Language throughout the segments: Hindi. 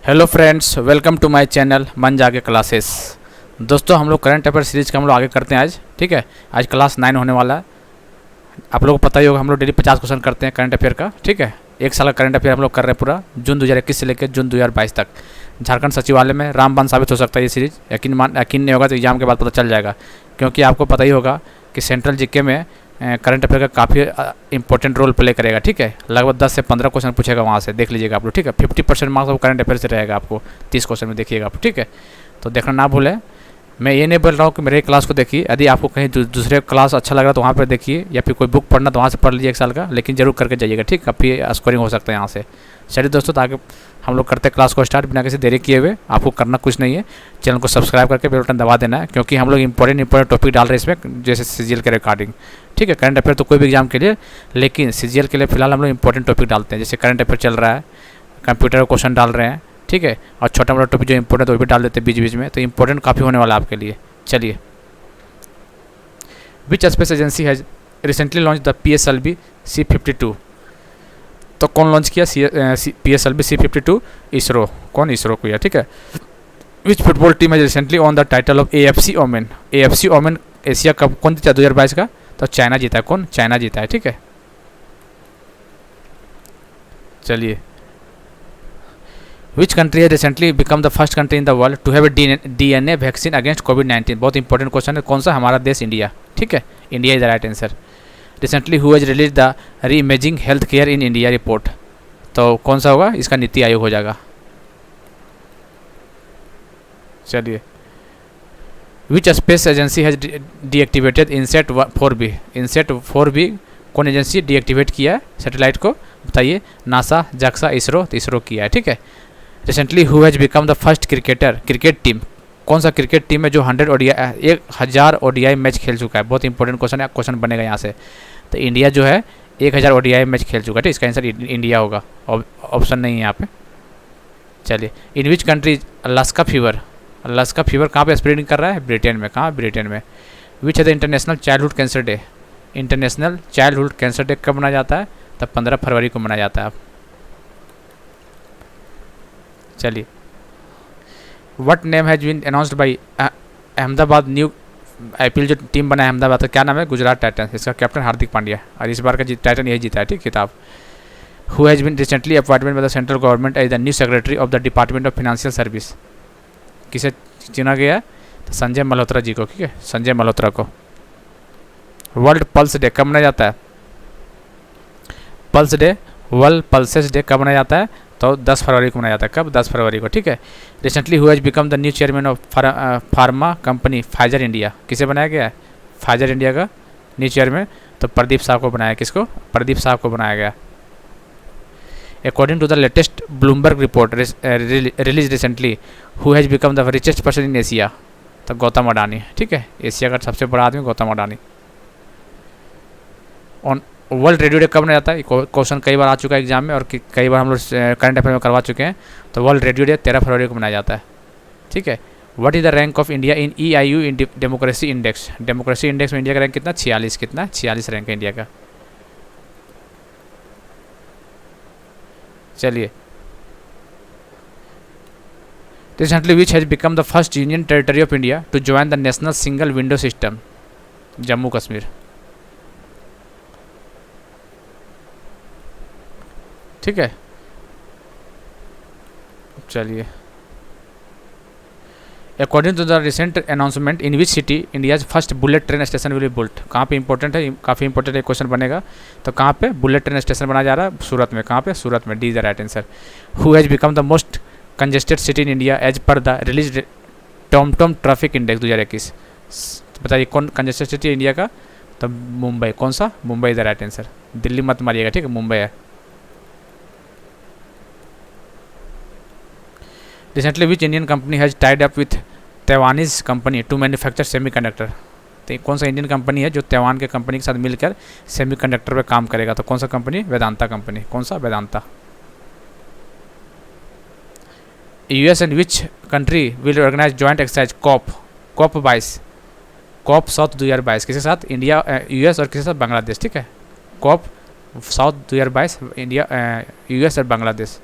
Hello friends, welcome to my channel Man Jaage classes. दोस्तों, हम लोग करंट अफेयर सीरीज का हम लोग आगे करते हैं आज। ठीक है, आज क्लास 9 होने वाला है। आप लोगों को पता ही होगा, हम लोग डेली 50 क्वेश्चन करते हैं करंट अफेयर का। ठीक है, एक साल का करंट अफेयर हम लोग कर रहे हैं पूरा, जून 2021 से लेकर जून 2022 तक। झारखंड सचिवालय में रामबाण साबित हो सकता है ये सीरीज। यकीन नहीं होगा तो एग्जाम के बाद पता चल जाएगा, क्योंकि आपको पता ही होगा कि सेंट्रल जीके में करंट अफेयर का काफ़ी इंपॉर्टेंट रोल प्ले करेगा। ठीक है, लगभग 10 से 15 क्वेश्चन पूछेगा वहाँ से, देख लीजिएगा आप लोग। ठीक है, 50% मार्क्स वो करंट अफेयर से रहेगा आपको, 30 क्वेश्चन में देखिएगा आप। ठीक है, तो देखना ना भूलें। मैं ये नहीं बोल रहा हूँ कि मेरे क्लास को देखिए, यदि आपको कहीं दूसरे क्लास अच्छा लग रहा है तो वहाँ पर देखिए, या फिर कोई बुक पढ़ना तो वहाँ से पढ़ लीजिए एक साल का, लेकिन जरूर करके जाइएगा। ठीक, काफ़ी स्कोरिंग हो सकता है यहाँ से। चलिए दोस्तों, तो आगे हम लोग करते क्लास को स्टार्ट बिना किसी देरी किए हुए। आपको करना कुछ नहीं है, चैनल को सब्सक्राइब करके बेल बटन दबा देना है, क्योंकि हम लोग इंपॉर्टेंट टॉपिक डाल रहे हैं इसमें, जैसे सीजीएल के रिगार्डिंग। ठीक है, करंट अफेयर तो कोई भी एग्जाम के लिए, लेकिन सीजीएल के लिए फिलहाल हम लोग इंपॉर्टेंट टॉपिक डालते हैं। जैसे करंट अफेयर चल रहा है, कंप्यूटर का क्वेश्चन डाल रहे हैं। ठीक है, और छोटा मोटा टॉपिक जो इंपॉर्टेंट वो भी डाल देते हैं बीच बीच में, तो इंपॉर्टेंट काफ़ी होने वाला है आपके लिए। चलिए, which space agency has recently launch the PSLV C-52। तो कौन लॉन्च किया PSLV C-52? इसरो। कौन? इसरो को किया। ठीक है, which football team has recently won the title of AFC Oman. AFC Oman Asia cup कौन जीता 2022 का? तो चाइना जीता है। कौन? चाइना जीता है। ठीक है, चलिए, विच कंट्री है recently become the first country in the world to have a DNA vaccine against COVID-19। बहुत इंपॉर्टेंट क्वेश्चन है। कौन सा? हमारा देश इंडिया। ठीक है, India is the right answer. Recently who has released the reimagining health care in India report. तो कौन सा होगा? इसका नीति आयोग हो जाएगा। चलिए, which space agency has deactivated INSAT 4B। INSAT 4B कौन एजेंसी डीएक्टिवेट किया है सैटेलाइट को? बताइए। NASA, JAXA, ISRO. तो इसरो किया है। ठीक है, recently who has become the first cricket team. कौन सा क्रिकेट टीम है जो 1000 ODI मैच खेल चुका है? बहुत इंपॉर्टेंट क्वेश्चन है, क्वेश्चन बनेगा यहाँ से। तो इंडिया जो है 1000 ODI मैच खेल चुका है। ठीक, इसका आंसर इंडिया होगा, ऑप्शन नहीं है यहाँ पे। चलिए, इन विच कंट्री अलास्का फीवर कहाँ पे स्प्रेडिंग कर रहा है? ब्रिटेन में। कहाँ? ब्रिटेन में। विच है the international childhood cancer day. International childhood cancer day कब मनाया जाता है? तब 15 फरवरी को मनाया जाता है। चलिए, what name has been announced by Ahmedabad new IPL जो टीम बना है अहमदाबाद का, क्या नाम है? गुजरात टाइटंस। इसका कैप्टन हार्दिक पांड्या, और इस बार का टाइटन यही जीता है। ठीक, किताब। Who has been recently appointment by the central government as the new secretary of the department of financial service. किसे चुना गया है? तो संजय मल्होत्रा जी को। ठीक है, संजय मल्होत्रा को। वर्ल्ड पल्स डे कब मनाया जाता है? वर्ल्ड पल्सेस डे कब मनाया जाता है? तो 10 फरवरी को मनाया जाता है। कब? 10 फरवरी को। ठीक है, recently who has become the new chairman of pharma company Pfizer India. किसे बनाया गया है? फाइजर इंडिया का न्यू चेयरमैन तो प्रदीप साहब को बनाया। किसको? प्रदीप साहब को बनाया गया। According to the latest Bloomberg report release recently, who has become the richest person in Asia. तो गौतम अडानी। ठीक है, एशिया का सबसे बड़ा आदमी Gautam Adani. On world radio day कब मनाया जाता है? क्वेश्चन कई बार आ चुका है एग्जाम में, और कई बार हम लोग करंट अफेयर में करवा चुके हैं। तो वर्ल्ड रेडियो डे 13 फरवरी को मनाया जाता है। ठीक है, what is the rank of India in EIU in democracy index. Democracy index में इंडिया का रैंक कितना? 46। कितना? 46 रैंक है इंडिया का। चलिए, recently which has become the first union territory of India to join the national single window system. Jammu Kashmir. ठीक है, चलिए, according to the recent announcement in which city India's first bullet train station will be built. कहाँ पे इंपॉर्टेंट है? काफ़ी इंपॉर्टेंट एक क्वेश्चन बनेगा। तो कहाँ पे बुलेट ट्रेन स्टेशन बनाया जा रहा है? सूरत में। कहाँ पे? सूरत में। D is the right answer. Who has become the most congested city in India as per the release Tom traffic index 2021। बताइए कौन कंजेस्टेड सिटी इंडिया का? तो मुंबई। कौन सा? Mumbai is the right answer. Delhi मत मारिएगा। ठीक है, मुंबई है। Recently which Indian company has tied up with Taiwanese company to manufacture semiconductor. तो कौन सा इंडियन कंपनी है जो तैवान के कंपनी के साथ मिलकर सेमीकंडक्टर पे काम करेगा? तो कौन सा कंपनी? वेदांता कंपनी। कौन सा? Vedanta. US and which country will organise joint exercise COP 22। COP south 2022 किसके साथ? इंडिया, US और किसके साथ? बांग्लादेश। ठीक है, COP साउथ 2022 इंडिया, US और Bangladesh.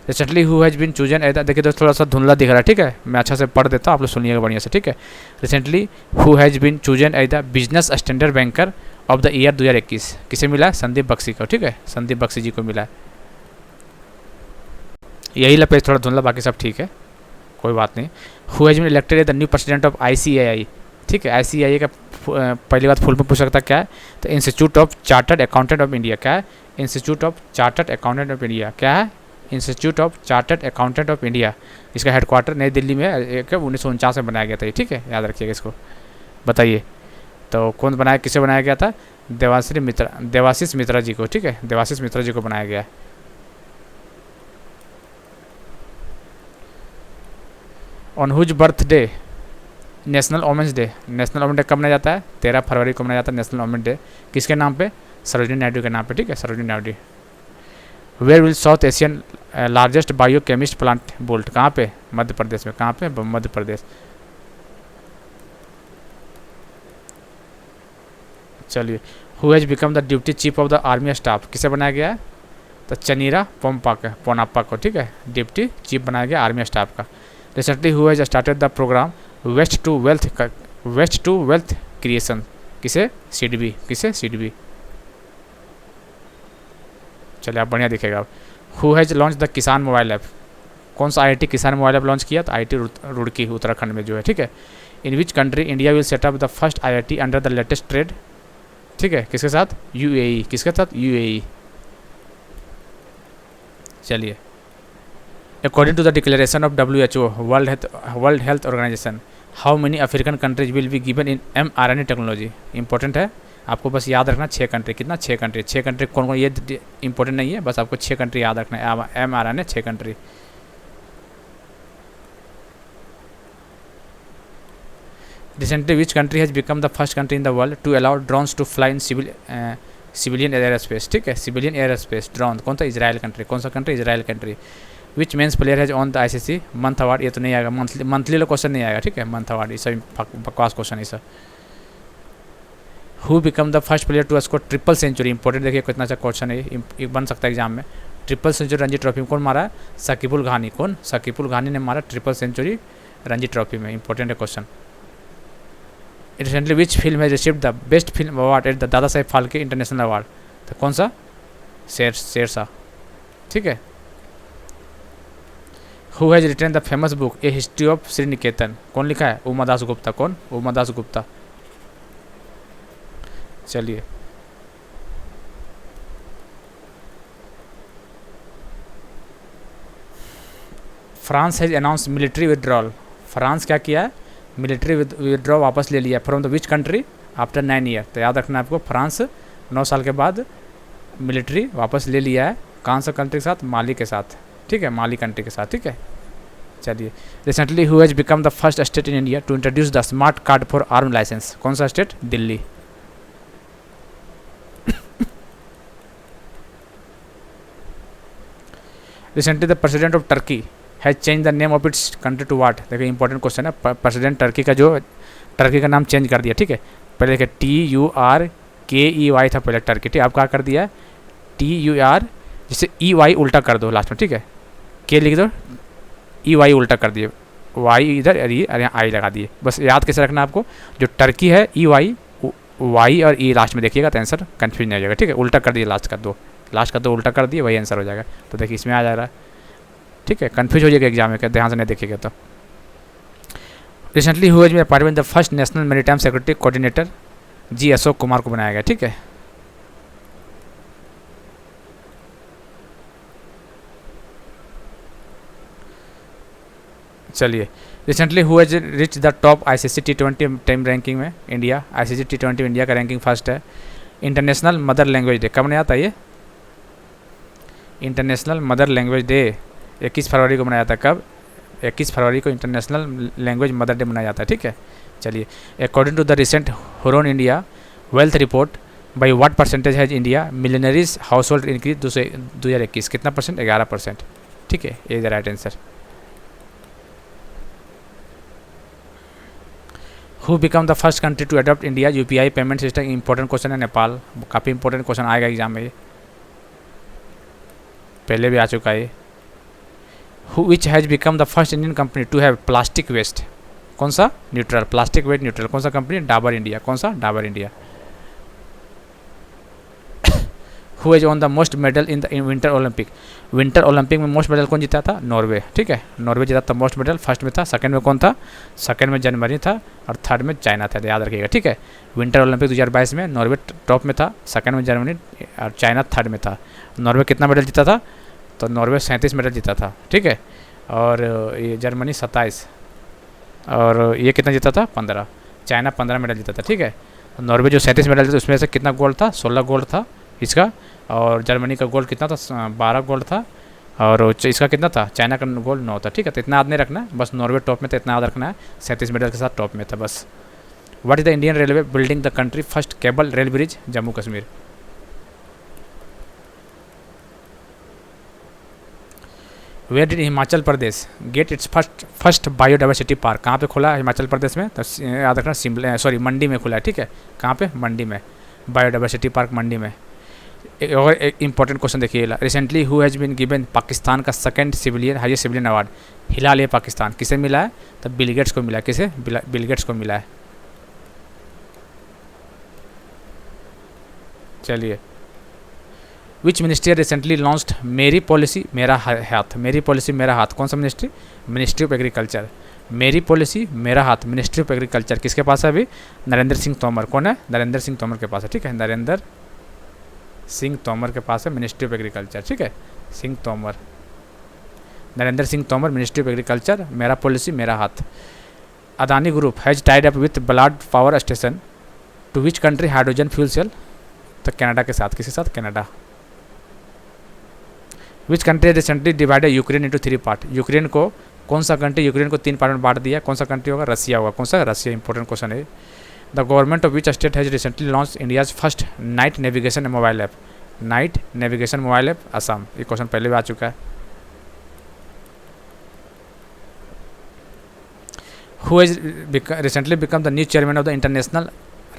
Recently who has been chosen as the, देखिए दोस्त थोड़ा सा धुंधला दिख रहा है, ठीक है, मैं अच्छा से पढ़ देता हूँ, आप लोग सुनिएगा बढ़िया से, ठीक है। Recently who has been chosen as the Business Standard banker of the year 2021, किसे मिला है? संदीप बख्शी को, ठीक है, संदीप बख्शी जी को मिला है। यही ला पेज थोड़ा धुंधला, बाकी सब ठीक है, कोई बात नहीं। Who has been elected as the new president of ICAI, ठीक है, ICAI का पहली बात फुल में पूछ सकता क्या है? तो institute of chartered accountant of India. क्या है? Institute of chartered accountant of India. क्या है? Institute of chartered accountant of India. इसका हेडक्वार्टर नई दिल्ली में 1949 में बनाया गया था, ठीक है, याद रखिएगा इसको। बताइए तो कौन बनाया, किसे बनाया गया था? देवाशीष मित्रा जी को, ठीक है, देवाशीष मित्रा जी को बनाया गया है। On whose birthday national women's day, national women day कब मनाया जाता है? 13 फरवरी को मनाया जाता है नेशनल वुमेन डे। किसके नाम पे? सरोजिनी नायडू के नाम पे, ठीक है, Sarojini Naidu. Where will South Asian largest biochemist plant built, कहाँ पे? मध्य प्रदेश में। कहाँ पे? मध्य प्रदेश। चलिए, who has become the duty chief of the army staff, किसे बनाया गया है? तो चनीरा पोनाप्पा को, ठीक है, डिप्टी चीफ बनाया गया आर्मी स्टाफ का। Recently who has started the programme waste to wealth creation, किसे? सिडबी। किसे? सिडबी। चलिए आप बढ़िया दिखेगा अब। Who has launch the Kisan mobile app, कौन सा IIT किसान मोबाइल ऐप लॉन्च किया? तो IIT रुड़की उत्तराखंड में जो है, ठीक है। In which country India will set up the first IIT under the latest trade, ठीक है, किसके साथ? UAE। किसके साथ? UAE। चलिए, according to the declaration of WHO World Health Organization, how many African countries will be given in mRNA technology. Important है, आपको बस याद रखना 6 कंट्री। कितना? 6 कंट्री। 6 कंट्री कौन कौन, ये इंपॉर्टेंट नहीं है, बस आपको 6 कंट्री याद रखना है, mRNA 6 country. Recently which country has become the first country in the world to allow drones to fly in civilian air space, ठीक है, सिविलियन एयर स्पेस ड्रोन। कौन सा? Israel country. कौन सा country? Israel country. Which men's player has on the ICC month award, ये तो नहीं आएगा, मंथली क्वेश्चन नहीं आएगा, ठीक है, मंथ अवार्ड, ये सब बकवास क्वेश्चन है सब। Who become the first player to score triple century, important, देखिए कितना अच्छा क्वेश्चन है, ये बन सकता है एग्जाम में। ट्रिपल सेंचुरी रणजी ट्रॉफी में कौन मारा है? शकीबुल घानी। कौन? शकीबुल घानी ने मारा ट्रिपल सेंचुरी रणजी ट्रॉफी में, इंपॉर्टेंट है question. Recently which film has received the best film award at the Dada Saheb Phalke international award, तो कौन सा? शेरशाह, ठीक है। Who has written the famous book a history of Shri Niketan, कौन लिखा है? उमा दास गुप्ता। कौन? उमा दास गुप्ता। चलिए, France has announce military withdrawal, France क्या किया है? मिलिट्री विदड्रॉ वापस ले लिया from the which country after 9 year. तो याद रखना आपको, फ्रांस 9 साल के बाद मिलिट्री वापस ले लिया है, कौन सा कंट्री के साथ? माली के साथ, ठीक है, माली कंट्री के साथ, ठीक है। चलिए, recently who has become the first state in India to introduce the smart card for arm licence, कौन सा state? Delhi. Recently the president of Turkey has change the name of its country to what, देखिए इंपॉर्टेंट क्वेश्चन है। प्रेसिडेंट टर्की का जो टर्की का नाम चेंज कर दिया, ठीक है, पहले देखिए TURKEY था पहले टर्की, ठीक है, अब क्या कर दिया? TUR, जिसे EY उल्टा कर दो लास्ट में, ठीक है, के लिख दो, EY उल्टा कर दिए, Y इधर और यहाँ I लगा दिए। बस याद कैसे रखना आपको, जो टर्की है EY, Y और E लास्ट में देखिएगा तो आंसर कन्फ्यूज नहीं हो जाएगा, ठीक है, उल्टा कर दिए लास्ट का दो उल्टा कर दिए, वही आंसर हो जाएगा। तो देखिए इसमें आ जा रहा है, ठीक है, कन्फ्यूज हो जाएगा एग्जाम में, क्या ध्यान से नहीं देखिएगा तो। रिसेंटली हुआ में appointment the first national maritime security coordinator G Ashok Kumar को बनाया गया, ठीक है। चलिए, रिसेंटली हुआ reach the top ICC T20 team ranking में इंडिया, ICC T20 इंडिया का रैंकिंग फर्स्ट है। इंटरनेशनल मदर लैंग्वेज डे कब मनाया था? ये इंटरनेशनल मदर लैंग्वेज डे 21 फरवरी को मनाया था। कब? 21 फरवरी को इंटरनेशनल लैंग्वेज मदर डे मनाया जाता है, ठीक है। चलिए, according to the recent Hurun India wealth report by what percentage has India millionaires household increase 2021, कितना परसेंट? 11%, ठीक है, ये the right answer. Who become the first country to adopt India UPI payment system, important question है, नेपाल। काफ़ी इंपॉर्टेंट क्वेश्चन आएगा एग्जाम में, ये पहले भी आ चुका है। Which has become the first Indian company to have plastic waste, कौन सा, न्यूट्रल, प्लास्टिक वेस्ट न्यूट्रल, कौन सा कंपनी, डाबर इंडिया, कौन सा, Dabur India. Who has on the most medal in the winter Olympic, winter Olympic में मोस्ट मेडल कौन जीता था, नॉर्वे, ठीक है, नॉर्वे जीता था मोस्ट मेडल, फर्स्ट में था, सेकंड में कौन था, सेकंड में जर्मनी था और थर्ड में चाइना था, याद रखिएगा, ठीक है। विंटर ओलंपिक 2022 में नॉर्वे टॉप में था, सेकंड में जर्मनी और चाइना थर्ड में था। नॉर्वे कितना मेडल जीता था, तो नॉर्वे 37 मेडल जीता था, ठीक है, और ये जर्मनी 27 और ये कितना जीता था, 15, चाइना 15 मेडल जीता था, ठीक है। नॉर्वे जो 37 मेडल था उसमें से कितना गोल्ड था, 16 गोल्ड था इसका, और जर्मनी का गोल्ड कितना था, 12 गोल्ड था, और इसका कितना था, चाइना का गोल्ड 9 था, ठीक है। तो इतना याद नहीं रखना है, बस नॉर्वे टॉप में था, इतना याद रखना है, 37 मेडल के साथ टॉप में था बस। What is the Indian railway building the country first cable rail bridge Jammu Kashmir. Where did Himachal Pradesh get its first biodiversity park, कहाँ पे खुला है हिमाचल प्रदेश में, तो याद रखना शिमला, सॉरी मंडी में खुला है, ठीक है, कहाँ पे, मंडी में, बायोडाइवर्सिटी पार्क मंडी में। और एक इंपॉर्टेंट क्वेश्चन देखिए, recently who has been given Pakistan का second civilian highest civilian award, Hilal e Pakistan, किसे मिला है, तो बिल गेट्स को मिला है, किसे, बिल गेट्स को मिला है। चलिए, विच मिनिस्ट्री रिसेंटली लॉन्च्ड मेरी पॉलिसी मेरा हाथ, मेरी पॉलिसी मेरा हाथ, कौन सा मिनिस्ट्री, मिनिस्ट्री ऑफ एग्रीकल्चर, मेरी पॉलिसी मेरा हाथ, मिनिस्ट्री ऑफ एग्रीकल्चर किसके पास है अभी, नरेंद्र सिंह तोमर, कौन है, नरेंद्र सिंह तोमर के पास है, ठीक है, नरेंद्र सिंह तोमर के पास है मिनिस्ट्री ऑफ एग्रीकल्चर, ठीक है, Singh Tomar, Narendra Singh Tomar, ministry of agriculture, मेरा पॉलिसी मेरा हाथ। Adani group has tied up with Ballard power station to which country hydrogen fuel cell, तो कनाडा के साथ, किसके साथ, Canada. Which country recently divided Ukraine into 3 part, Ukraine को, कौन सा कंट्री यूक्रेन को 3 पार्ट में बांट दिया, कौन सा कंट्री होगा, रसिया होगा, कौन सा, रसिया, इंपॉर्टेंट क्वेश्चन है। The government of which state has recently launch India's first night navigation mobile app, night navigation mobile app, Assam, ये क्वेश्चन पहले भी आ चुका है। Who has recently become the new chairman of the international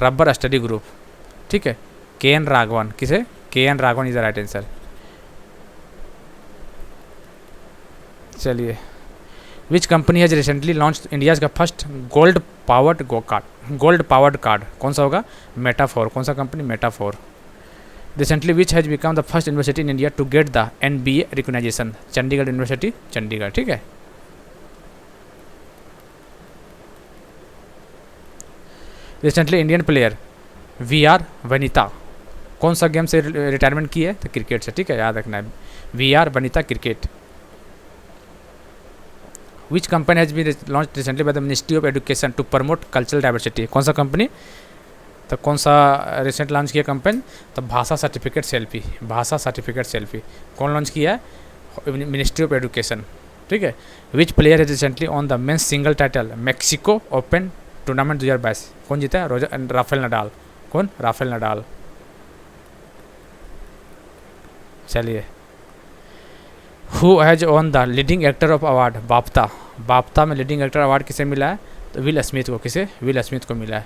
rubber study group, ठीक है, KN राघवन, किसे, KN Raghavan is the right answer. चलिए, which company has recently launch India's का फर्स्ट गोल्ड पावर्ड कार्ड, कौन सा होगा, मेटाफोर, कौन सा company, metaphor. Recently which has become the first university in India to get the NBA recognisation, Chandigarh university, Chandigarh, ठीक है। Recently Indian player VR Vanita, कौन सा गेम से रिटायरमेंट की है, तो क्रिकेट से, ठीक है, याद रखना है, VR Vanita cricket. Which company has been launch recently by the ministry of education to promote cultural diversity, कौन सा कंपनी, तो कौन सा रिसेंट लॉन्च किया कंपनी, तो भाषा सर्टिफिकेट सेल्फी, भाषा सर्टिफिकेट सेल्फी, कौन लॉन्च किया है, मिनिस्ट्री ऑफ एजुकेशन, ठीक है। विच player has recently won the men's single title Mexico open tournament 2022, कौन जीता है, राफेल नडाल, कौन, राफेल नडाल। चलिए, who has on the leading actor of award बाफ्ता, बाफ्ता में लीडिंग एक्टर अवार्ड किसे मिला है, तो विल स्मिथ को, किसे, विल स्मिथ को मिला है।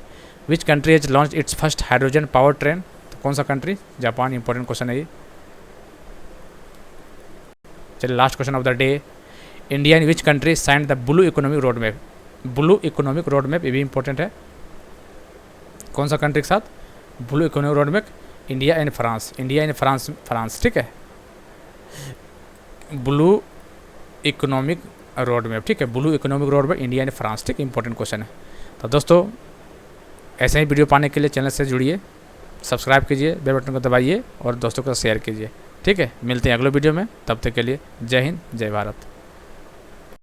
Which country has launch its first hydrogen power train, तो कौन सा कंट्री, जापान, इंपॉर्टेंट क्वेश्चन है ये। चलिए, last question of the day, India in which country signed the blue economic road map, blue economic road map, ये भी इंपॉर्टेंट है, कौन सा कंट्री के साथ, blue economic road map, India and France, India and France, France, ठीक है, ब्लू इकोनॉमिक रोड मैप, ठीक है, blue economic road map, India and France, ठीक है, इंपॉर्टेंट क्वेश्चन है। तो दोस्तों ऐसे ही वीडियो पाने के लिए चैनल से जुड़िए, सब्सक्राइब कीजिए, बेल बटन को दबाइए और दोस्तों को शेयर कीजिए, ठीक है। मिलते हैं अगले वीडियो में, तब तक के लिए जय हिंद, जय भारत।